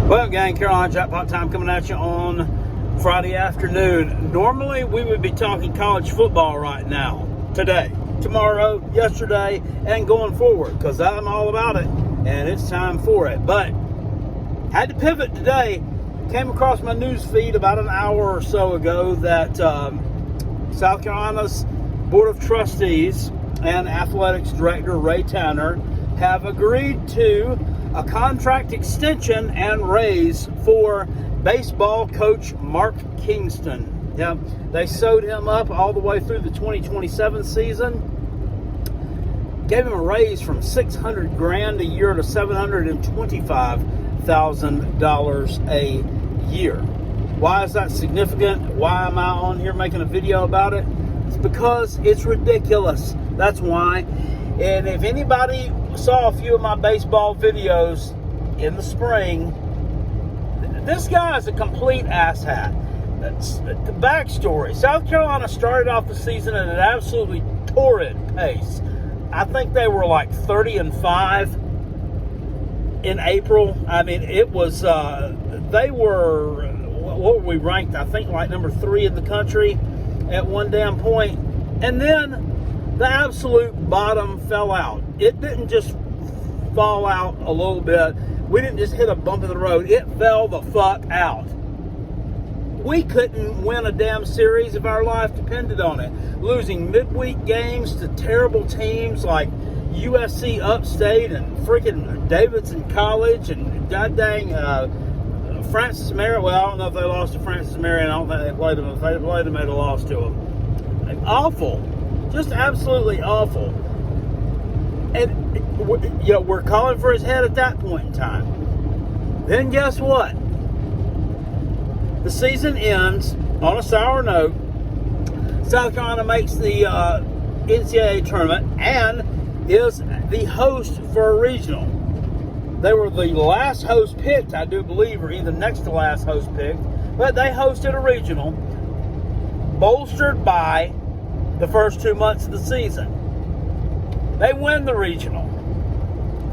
Well, gang, Carolina Jackpot time coming at you on Friday afternoon. Normally, we would be talking college football right now, today, tomorrow, yesterday, and going forward, because I'm all about it, and it's time for it. But had to pivot today. Came across my news feed about an hour or so ago that South Carolina's Board of Trustees and Athletics Director Ray Tanner have agreed to a contract extension and raise for baseball coach Mark Kingston. Yeah, they sewed him up all the way through the 2027 season. Gave him a raise from $600,000 a year to $725,000 a year. Why is that significant? Why am I on here making a video about it? It's because it's ridiculous. That's why. And if anybody saw a few of my baseball videos in the spring, this guy is a complete asshat. That's the backstory. South Carolina started off the season at an absolutely torrid pace. I think they were like 30-5 in April. I mean, it was, they were, what were we ranked? I think like number 3 in the country at one damn point. And then the absolute bottom fell out. It didn't just fall out a little bit. We didn't just hit a bump in the road. It fell the fuck out. We couldn't win a damn series if our life depended on it. Losing midweek games to terrible teams like USC Upstate and freaking Davidson College and god dang Francis Marion. Well, I don't know if they lost to Francis Marion. I don't think they played them. If they played them, they'd have lost to them. Awful. Just absolutely awful. And, you know, we're calling for his head at that point in time. Then guess what? The season ends on a sour note. South Carolina makes the NCAA tournament and is the host for a regional. They were the last host picked, I do believe, or either next to last host picked, but they hosted a regional, bolstered by the first 2 months of the season. They win the regional.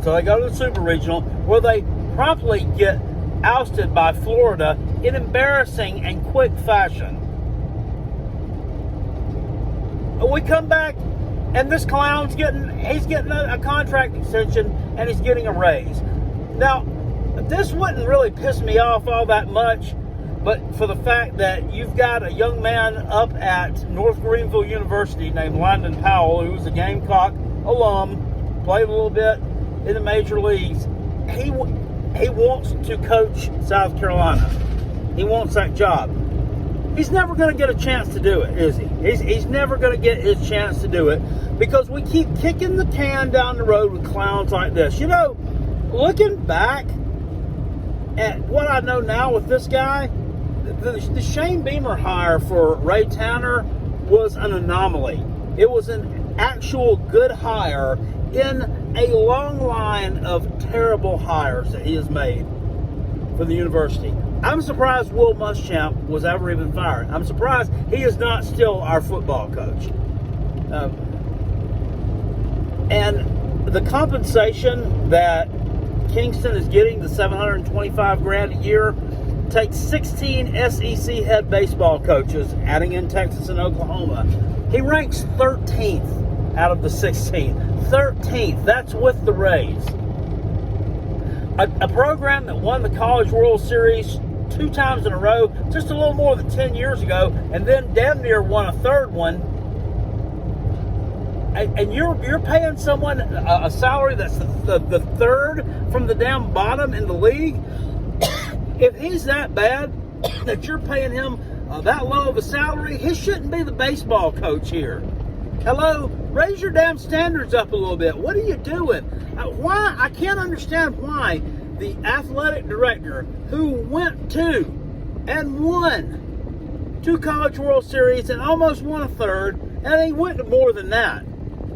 So they go to the super regional where they promptly get ousted by Florida in embarrassing and quick fashion. We come back and this clown's getting a contract extension and he's getting a raise. Now, this wouldn't really piss me off all that much, but for the fact that you've got a young man up at North Greenville University named Landon Powell, who's a Gamecock alum, played a little bit in the major leagues. He wants to coach South Carolina. He wants that job. He's never going to get a chance to do it, is he? He's never going to get his chance to do it because we keep kicking the can down the road with clowns like this. You know, looking back at what I know now with this guy, the Shane Beamer hire for Ray Tanner was an anomaly. It was an actual good hire in a long line of terrible hires that he has made for the university. I'm surprised Will Muschamp was ever even fired. I'm surprised he is not still our football coach. And the compensation that Kingston is getting, the $725,000 a year, takes 16 SEC head baseball coaches, adding in Texas and Oklahoma. He ranks 13th out of the 16. 13th. That's with the raise. A program that won the College World Series 2 times in a row, just a little more than 10 years ago, and then damn near won a third one. And you're paying someone a salary that's the third from the damn bottom in the league. If he's that bad that you're paying him that low of a salary, he shouldn't be the baseball coach here. Hello? Raise your damn standards up a little bit. What are you doing? Why? I can't understand why the athletic director who went to and won 2 College World Series and almost won a third, and he went to more than that.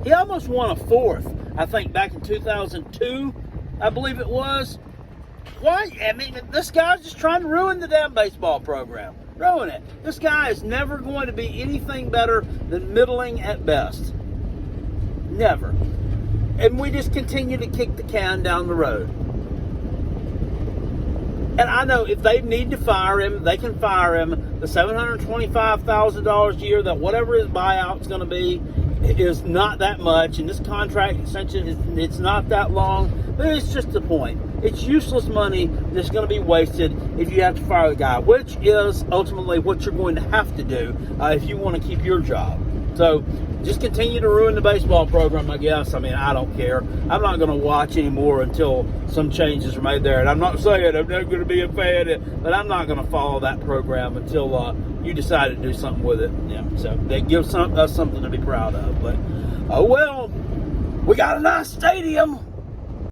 He almost won a 4th, I think, back in 2002, I believe it was. Why? I mean, this guy's just trying to ruin the damn baseball program. Ruin it. This guy is never going to be anything better than middling at best. Never. And we just continue to kick the can down the road. And I know if they need to fire him, they can fire him. The $725,000 a year, that whatever his buyout's going to be, is not that much. And this contract extension, it's not that long. But it's just the point. It's useless money that's going to be wasted if you have to fire the guy, which is ultimately what you're going to have to do if you want to keep your job. So just continue to ruin the baseball program, I guess. I mean, I don't care. I'm not going to watch anymore until some changes are made there. And I'm not saying I'm not going to be a fan, but I'm not going to follow that program until you decide to do something with it. Yeah, so that gives us something to be proud of. But, oh well, we got a nice stadium.